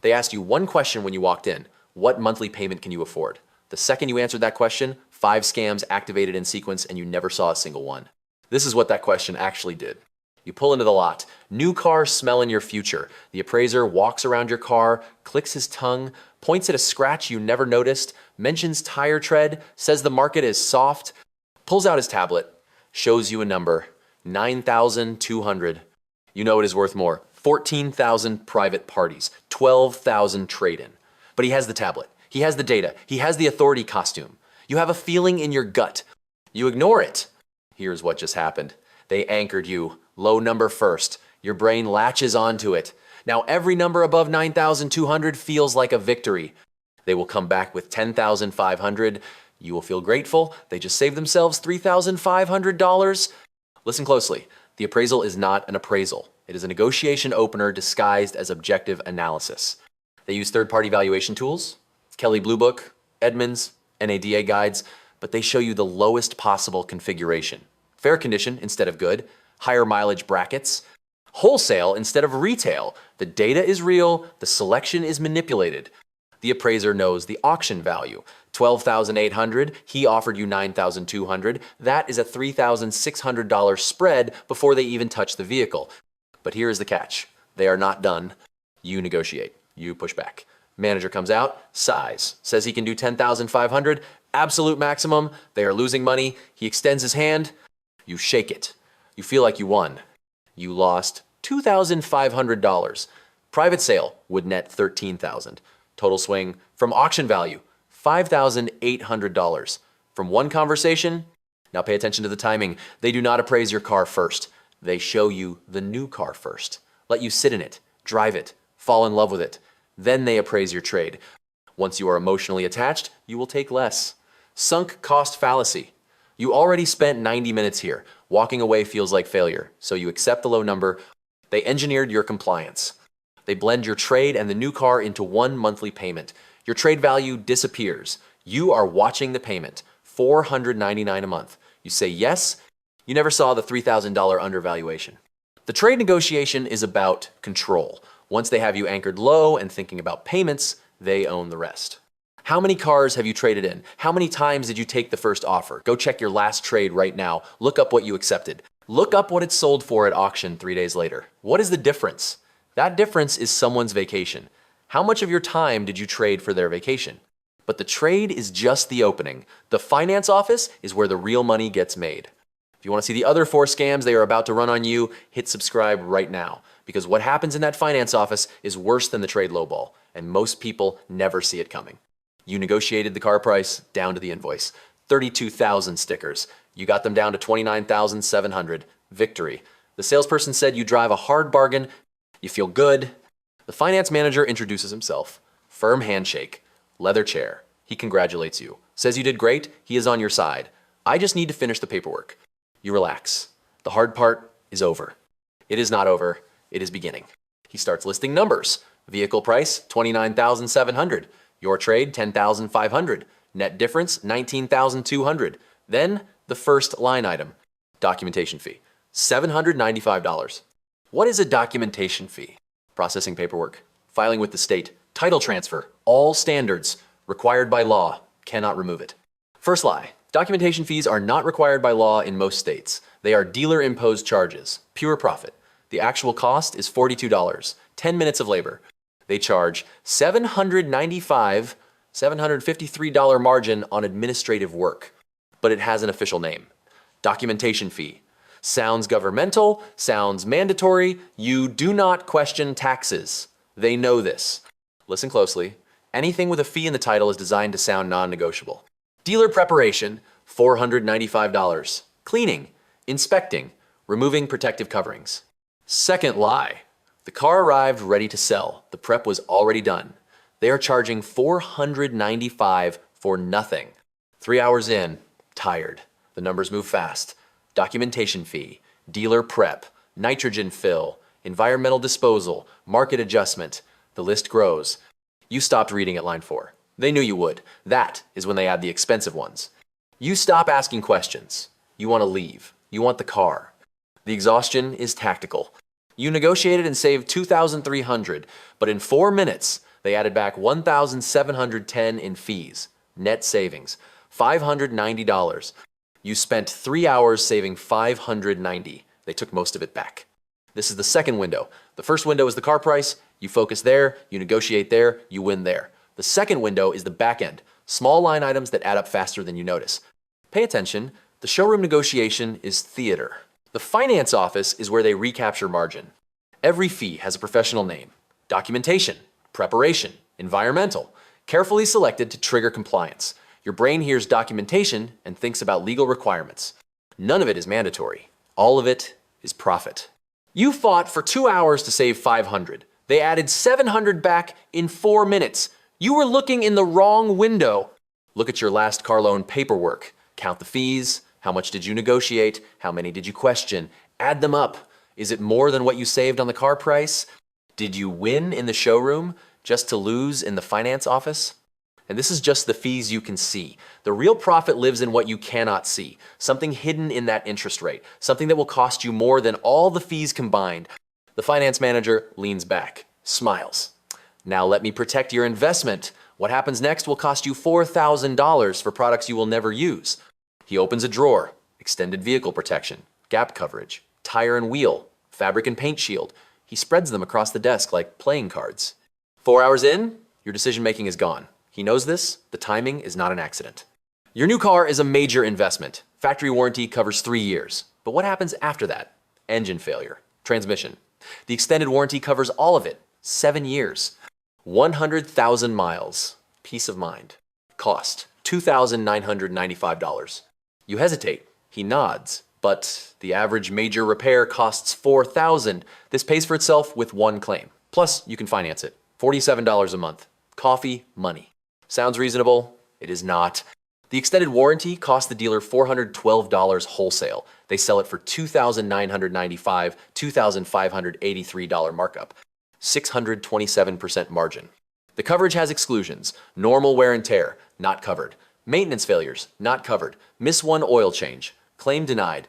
They asked you one question when you walked in. What monthly payment can you afford? The second you answered that question, 5 scams activated in sequence and you never saw a single one. This is what that question actually did. You pull into the lot. New car smell in your future. The appraiser walks around your car, clicks his tongue, points at a scratch you never noticed, mentions tire tread, says the market is soft, pulls out his tablet, shows you a number, 9,200. You know it is worth more. 14,000 private parties, 12,000 trade-in. But he has the tablet. He has the data. He has the authority costume. You have a feeling in your gut. You ignore it. Here's what just happened. They anchored you. Low number first. Your brain latches onto it. Now every number above 9,200 feels like a victory. They will come back with 10,500. You will feel grateful. They just saved themselves $3,500. Listen closely. The appraisal is not an appraisal. It is a negotiation opener disguised as objective analysis. They use third-party valuation tools, Kelley Blue Book, Edmunds, NADA guides, but they show you the lowest possible configuration. Fair condition instead of good, higher mileage brackets, wholesale instead of retail. The data is real, the selection is manipulated. The appraiser knows the auction value. 12,800, he offered you 9,200. That is a $3,600 spread before they even touch the vehicle. But here is the catch. They are not done. You negotiate. You push back. Manager comes out, sighs, says he can do 10,500, absolute maximum. They are losing money. He extends his hand. You shake it. You feel like you won. You lost $2,500. Private sale would net $13,000. Total swing from auction value, $5,800. From one conversation, now pay attention to the timing. They do not appraise your car first. They show you the new car first. Let you sit in it, drive it, fall in love with it. Then they appraise your trade. Once you are emotionally attached, you will take less. Sunk cost fallacy. You already spent 90 minutes here. Walking away feels like failure, so you accept the low number. They engineered your compliance. They blend your trade and the new car into one monthly payment. Your trade value disappears. You are watching the payment, $499 a month. You say yes, you never saw the $3,000 undervaluation. The trade negotiation is about control. Once they have you anchored low and thinking about payments, they own the rest. How many cars have you traded in? How many times did you take the first offer? Go check your last trade right now. Look up what you accepted. Look up what it sold for at auction 3 days later. What is the difference? That difference is someone's vacation. How much of your time did you trade for their vacation? But the trade is just the opening. The finance office is where the real money gets made. If you want to see the other 4 scams they are about to run on you, hit subscribe right now. Because what happens in that finance office is worse than the trade lowball, and most people never see it coming. You negotiated the car price down to the invoice. 32,000 stickers. You got them down to 29,700. Victory. The salesperson said you drive a hard bargain. You feel good. The finance manager introduces himself. Firm handshake. Leather chair. He congratulates you. Says you did great. He is on your side. I just need to finish the paperwork. You relax. The hard part is over. It is not over. It is beginning. He starts listing numbers. Vehicle price, 29,700. Your trade, 10,500. Net difference, 19,200. Then the first line item, documentation fee, $795. What is a documentation fee? Processing paperwork, filing with the state, title transfer, all standards, required by law, cannot remove it. First lie, documentation fees are not required by law in most states. They are dealer-imposed charges, pure profit. The actual cost is $42, 10 minutes of labor. They charge $753 margin on administrative work, but it has an official name, documentation fee. Sounds governmental, sounds mandatory. You do not question taxes. They know this. Listen closely. Anything with a fee in the title is designed to sound non-negotiable. Dealer preparation, $495. Cleaning, inspecting, removing protective coverings. Second lie. The car arrived ready to sell. The prep was already done. They are charging $495 for nothing. 3 hours in, tired. The numbers move fast. Documentation fee, dealer prep, nitrogen fill, environmental disposal, market adjustment. The list grows. You stopped reading at line 4. They knew you would. That is when they add the expensive ones. You stop asking questions. You want to leave. You want the car. The exhaustion is tactical. You negotiated and saved $2,300, but in 4 minutes, They added back $1,710 in fees, net savings, $590. You spent 3 hours saving $590. They took most of it back. This is the second window. The first window is the car price. You focus there, you negotiate there, you win there. The second window is the back end, small line items that add up faster than you notice. Pay attention, the showroom negotiation is theater. The finance office is where they recapture margin. Every fee has a professional name. Documentation, preparation, environmental, carefully selected to trigger compliance. Your brain hears documentation and thinks about legal requirements. None of it is mandatory. All of it is profit. You fought for 2 hours to save $500. They added $700 back in 4 minutes. You were looking in the wrong window. Look at your last car loan paperwork. Count the fees. How much did you negotiate? How many did you question? Add them up. Is it more than what you saved on the car price? Did you win in the showroom just to lose in the finance office? And this is just the fees you can see. The real profit lives in what you cannot see, something hidden in that interest rate, something that will cost you more than all the fees combined. The finance manager leans back, smiles. Now let me protect your investment. What happens next will cost you $4,000 for products you will never use. He opens a drawer, extended vehicle protection, gap coverage, tire and wheel, fabric and paint shield. He spreads them across the desk like playing cards. 4 hours in, your decision-making is gone. He knows this, the timing is not an accident. Your new car is a major investment. Factory warranty covers 3 years. But what happens after that? Engine failure, transmission. The extended warranty covers all of it, 7 years. 100,000 miles, peace of mind. Cost, $2,995. You hesitate, he nods, but the average major repair costs $4,000. This pays for itself with one claim. Plus, you can finance it, $47 a month. Coffee, money. Sounds reasonable? It is not. The extended warranty costs the dealer $412 wholesale. They sell it for $2,995, $2,583 markup, 627% margin. The coverage has exclusions. Normal wear and tear, not covered. Maintenance failures, not covered. Miss one oil change, claim denied.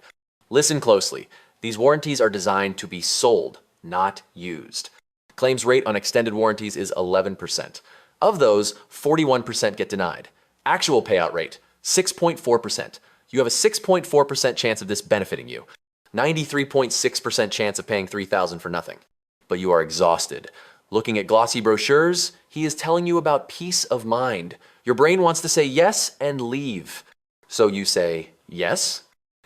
Listen closely. These warranties are designed to be sold, not used. Claims rate on extended warranties is 11%. Of those, 41% get denied. Actual payout rate, 6.4%. You have a 6.4% chance of this benefiting you. 93.6% chance of paying $3,000 for nothing. But you are exhausted. Looking at glossy brochures, he is telling you about peace of mind. Your brain wants to say yes and leave. So you say yes.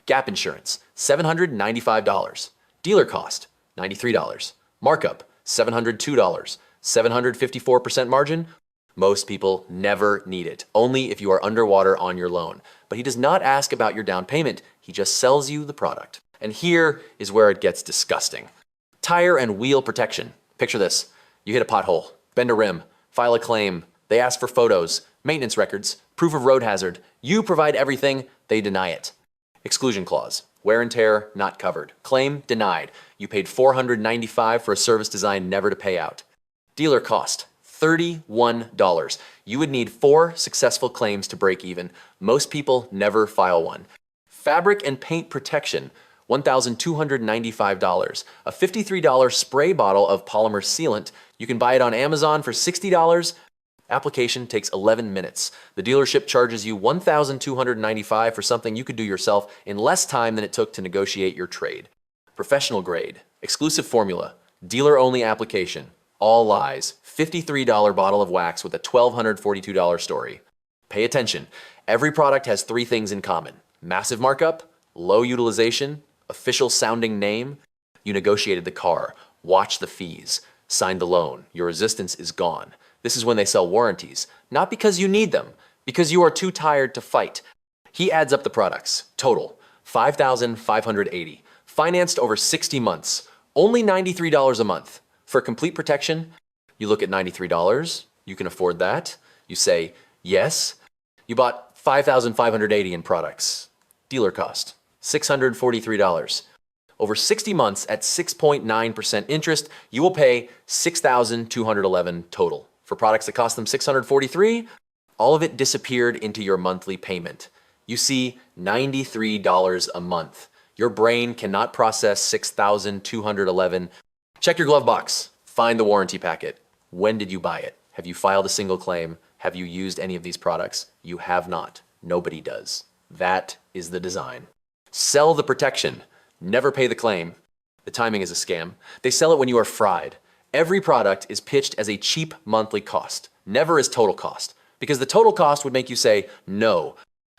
Gap insurance, $795. Dealer cost, $93. Markup, $702. 754% margin? Most people never need it, only if you are underwater on your loan. But he does not ask about your down payment, he just sells you the product. And here is where it gets disgusting. Tire and wheel protection. Picture this. You hit a pothole, bend a rim, file a claim. They ask for photos, maintenance records, proof of road hazard. You provide everything, they deny it. Exclusion clause. Wear and tear, not covered. Claim denied. You paid $495 for a service designed never to pay out. Dealer cost, $31. You would need 4 successful claims to break even. Most people never file one. Fabric and paint protection, $1,295. A $53 spray bottle of polymer sealant. You can buy it on Amazon for $60. Application takes 11 minutes. The dealership charges you $1,295 for something you could do yourself in less time than it took to negotiate your trade. Professional grade, exclusive formula, dealer-only application, all lies, $53 bottle of wax with a $1,242 story. Pay attention. Every product has 3 things in common. Massive markup, low utilization, official sounding name. You negotiated the car, watched the fees, signed the loan. Your resistance is gone. This is when they sell warranties. Not because you need them, because you are too tired to fight. He adds up the products. Total, $5,580. Financed over 60 months. Only $93 a month. For complete protection, you look at $93. You can afford that. You say, yes. You bought $5,580 in products. Dealer cost, $643. Over 60 months at 6.9% interest, you will pay $6,211 total. For products that cost them $643, all of it disappeared into your monthly payment. You see, $93 a month. Your brain cannot process $6,211. Check your glove box. Find the warranty packet. When did you buy it? Have you filed a single claim? Have you used any of these products? You have not. Nobody does. That is the design. Sell the protection. Never pay the claim. The timing is a scam. They sell it when you are fried. Every product is pitched as a cheap monthly cost, never as total cost, because the total cost would make you say no.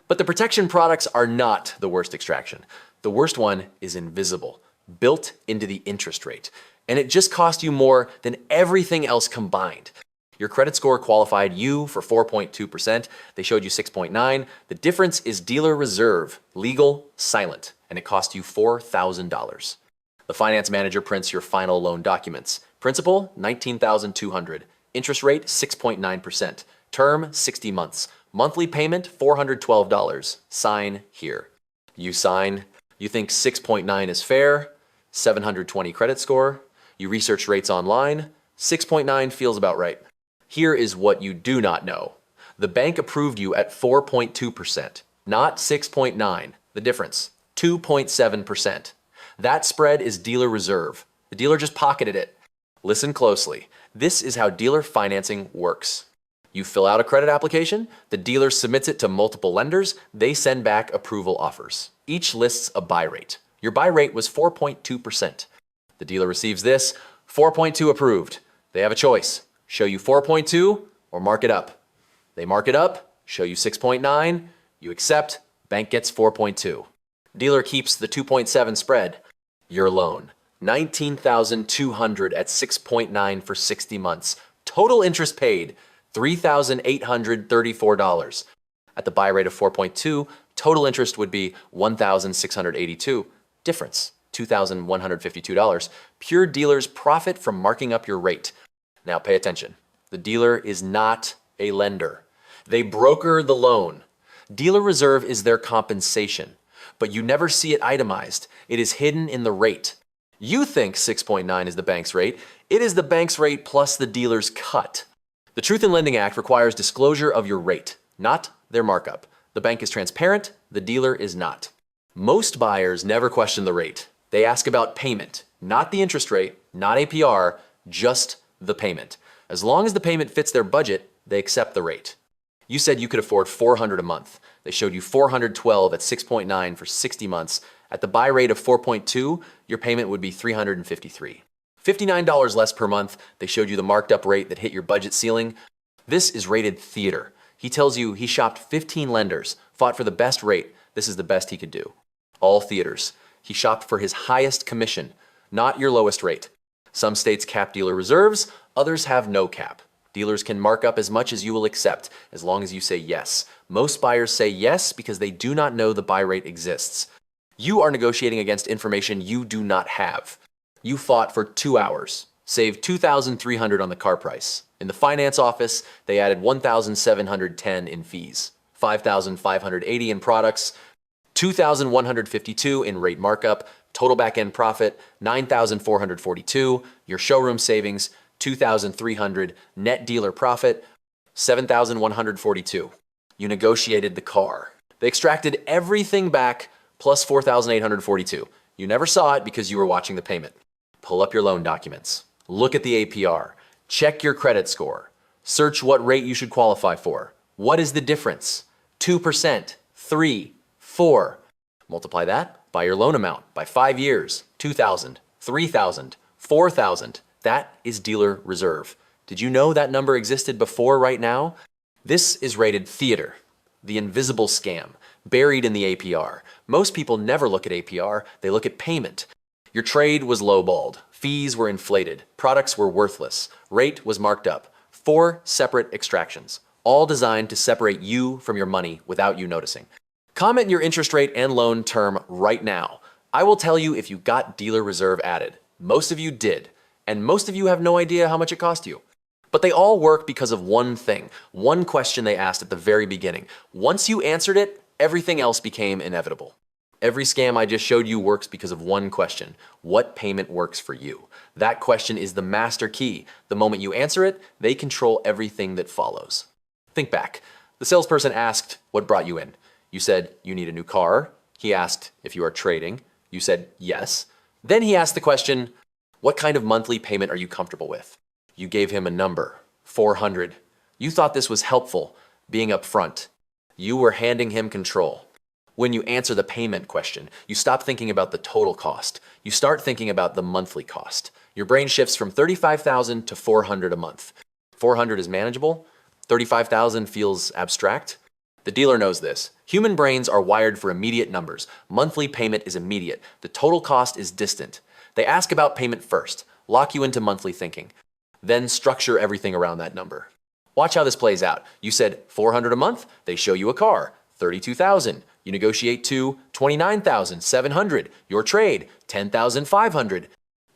But the protection products are not the worst extraction. The worst one is invisible, built into the interest rate. And it just cost you more than everything else combined. Your credit score qualified you for 4.2%. They showed you 6.9. The difference is dealer reserve, legal, silent, and it cost you $4,000. The finance manager prints your final loan documents. Principal, $19,200. Interest rate, 6.9%. Term, 60 months. Monthly payment, $412. Sign here. You sign. You think 6.9 is fair. 720 credit score. You research rates online. 6.9 feels about right. Here is what you do not know. The bank approved you at 4.2%, not 6.9. The difference, 2.7%. That spread is dealer reserve. The dealer just pocketed it. Listen closely. This is how dealer financing works. You fill out a credit application, the dealer submits it to multiple lenders, they send back approval offers. Each lists a buy rate. Your buy rate was 4.2%. The dealer receives this, 4.2 approved. They have a choice, show you 4.2 or mark it up. They mark it up, show you 6.9, you accept, bank gets 4.2. Dealer keeps the 2.7 spread. Your loan, $19,200 at 6.9 for 60 months. Total interest paid, $3,834. At the buy rate of 4.2, total interest would be $1,682. Difference, $2,152. Pure dealers profit from marking up your rate. Now pay attention. The dealer is not a lender. They broker the loan. Dealer reserve is their compensation, but you never see it itemized. It is hidden in the rate. You think 6.9 is the bank's rate. It is the bank's rate plus the dealer's cut. The Truth in Lending Act requires disclosure of your rate, not their markup. The bank is transparent, the dealer is not. Most buyers never question the rate. They ask about payment, not the interest rate, not APR, just the payment. As long as the payment fits their budget, they accept the rate. You said you could afford $400 a month. They showed you $412 at 6.9 for 60 months. At the buy rate of 4.2, your payment would be $353. $59 less per month. They showed you the marked up rate that hit your budget ceiling. This is rated theater. He tells you he shopped 15 lenders, fought for the best rate. This is the best he could do. All theaters. He shopped for his highest commission, not your lowest rate. Some states cap dealer reserves, others have no cap. Dealers can mark up as much as you will accept, as long as you say yes. Most buyers say yes because they do not know the buy rate exists. You are negotiating against information you do not have. You fought for 2 hours, saved $2,300 on the car price. In the finance office, they added $1,710 in fees, $5,580 in products, $2,152 in rate markup, total back-end profit, $9,442, your showroom savings, $2,300, net dealer profit, $7,142. You negotiated the car. They extracted everything back plus $4,842. You never saw it because you were watching the payment. Pull up your loan documents. Look at the APR. Check your credit score. Search what rate you should qualify for. What is the difference? 2%, 3, 4. Multiply that by your loan amount by 5 years. 2,000, 3,000, 4,000. That is dealer reserve. Did you know that number existed before right now? This is rated theater, the invisible scam, buried in the APR. Most people never look at APR, they look at payment. Your trade was lowballed, fees were inflated, products were worthless, rate was marked up. 4 separate extractions, all designed to separate you from your money without you noticing. Comment your interest rate and loan term right now. I will tell you if you got dealer reserve added. Most of you did, and most of you have no idea how much it cost you. But they all work because of one thing, one question they asked at the very beginning. Once you answered it, everything else became inevitable. Every scam I just showed you works because of one question. What payment works for you? That question is the master key. The moment you answer it, they control everything that follows. Think back. The salesperson asked, what brought you in? You said, you need a new car. He asked if you are trading. You said, yes. Then he asked the question, what kind of monthly payment are you comfortable with? You gave him a number, 400. You thought this was helpful, being upfront. You were handing him control. When you answer the payment question, you stop thinking about the total cost. You start thinking about the monthly cost. Your brain shifts from 35,000 to 400 a month. 400 is manageable. 35,000 feels abstract. The dealer knows this. Human brains are wired for immediate numbers. Monthly payment is immediate. The total cost is distant. They ask about payment first, lock you into monthly thinking, then structure everything around that number. Watch how this plays out. You said 400 a month, they show you a car, 32,000. You negotiate to 29,700. Your trade, 10,500.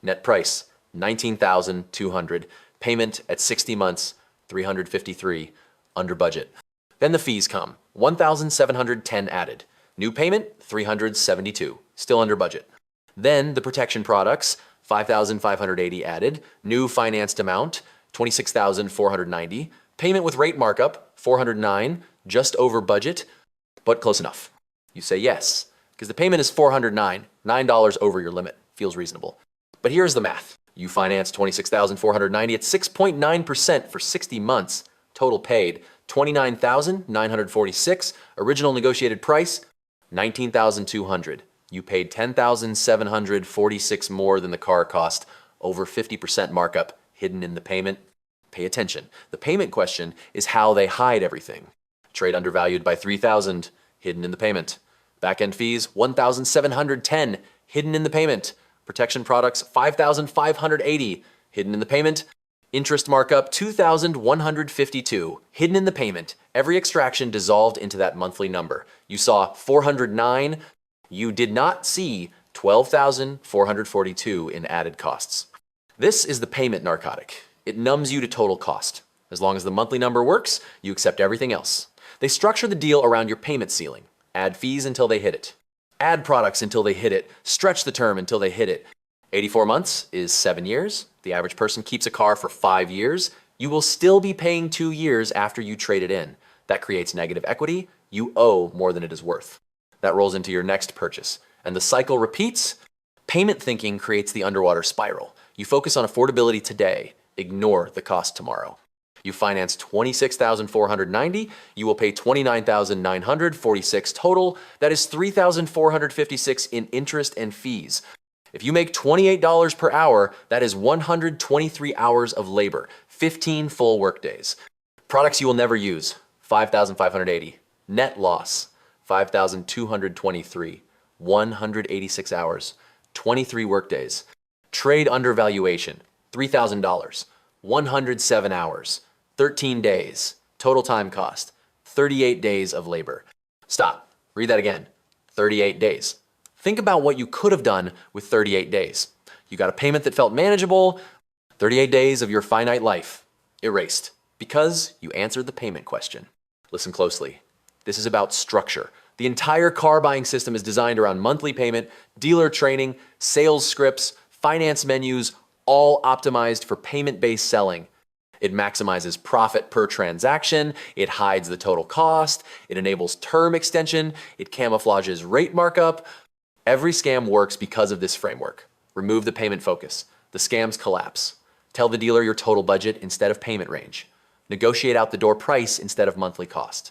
Net price, 19,200. Payment at 60 months, 353, under budget. Then the fees come, 1,710 added. New payment, 372, still under budget. Then the protection products, 5,580 added. New financed amount, 26,490. Payment with rate markup, 409, just over budget, but close enough. You say yes, because the payment is 409, $9 over your limit. Feels reasonable. But here's the math. You finance 26,490 at 6.9% for 60 months. Total paid, 29,946. Original negotiated price, 19,200. You paid 10,746 more than the car cost. Over 50% markup hidden in the payment. Pay attention. The payment question is how they hide everything. Trade undervalued by 3,000, hidden in the payment. Back-end fees, 1,710, hidden in the payment. Protection products, 5,580, hidden in the payment. Interest markup, 2,152, hidden in the payment. Every extraction dissolved into that monthly number. You saw 409. You did not see 12,442 in added costs. This is the payment narcotic. It numbs you to total cost. As long as the monthly number works, you accept everything else. They structure the deal around your payment ceiling. Add fees until they hit it. Add products until they hit it. Stretch the term until they hit it. 84 months is 7 years. The average person keeps a car for 5 years. You will still be paying 2 years after you trade it in. That creates negative equity. You owe more than it is worth. That rolls into your next purchase. And the cycle repeats. Payment thinking creates the underwater spiral. You focus on affordability today. Ignore the cost tomorrow. You finance 26,490, you will pay 29,946 total. That is 3,456 in interest and fees. If you make $28 per hour, that is 123 hours of labor, 15 full workdays. Products you will never use, 5,580. Net loss, 5,223, 186 hours, 23 workdays. Trade undervaluation, $3,000, 107 hours. 13 days, total time cost, 38 days of labor. Stop, read that again, 38 days. Think about what you could have done with 38 days. You got a payment that felt manageable, 38 days of your finite life, erased, because you answered the payment question. Listen closely, this is about structure. The entire car buying system is designed around monthly payment, dealer training, sales scripts, finance menus, all optimized for payment-based selling. It maximizes profit per transaction, it hides the total cost, it enables term extension, it camouflages rate markup. Every scam works because of this framework. Remove the payment focus. The scams collapse. Tell the dealer your total budget instead of payment range. Negotiate out the door price instead of monthly cost.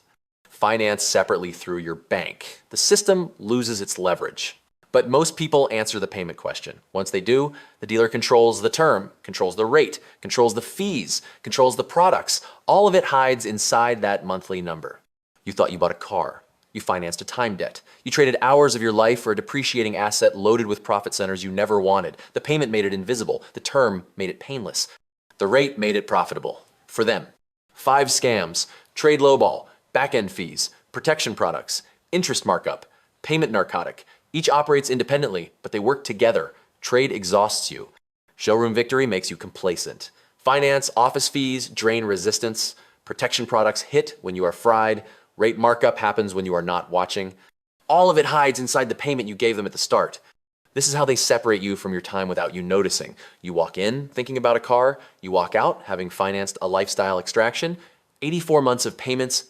Finance separately through your bank. The system loses its leverage. But most people answer the payment question. Once they do, the dealer controls the term, controls the rate, controls the fees, controls the products. All of it hides inside that monthly number. You thought you bought a car. You financed a time debt. You traded hours of your life for a depreciating asset loaded with profit centers you never wanted. The payment made it invisible. The term made it painless. The rate made it profitable. For them. 5 scams, trade lowball, back-end fees, protection products, interest markup, payment narcotic. Each operates independently, but they work together. Trade exhausts you. Showroom victory makes you complacent. Finance, office fees, drain resistance. Protection products hit when you are fried. Rate markup happens when you are not watching. All of it hides inside the payment you gave them at the start. This is how they separate you from your time without you noticing. You walk in thinking about a car. You walk out having financed a lifestyle extraction. 84 months of payments.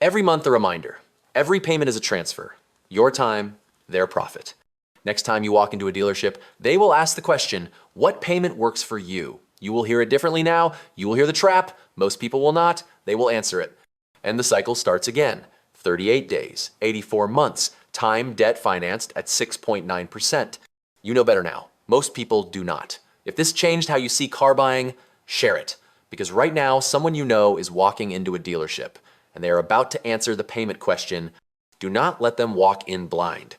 Every month a reminder. Every payment is a transfer. Your time, their profit. Next time you walk into a dealership, they will ask the question, what payment works for you? You will hear it differently now. You will hear the trap. Most people will not. They will answer it. And the cycle starts again. 38 days, 84 months, time debt financed at 6.9%. You know better now. Most people do not. If this changed how you see car buying, share it. Because right now, someone you know is walking into a dealership and they are about to answer the payment question. Do not let them walk in blind.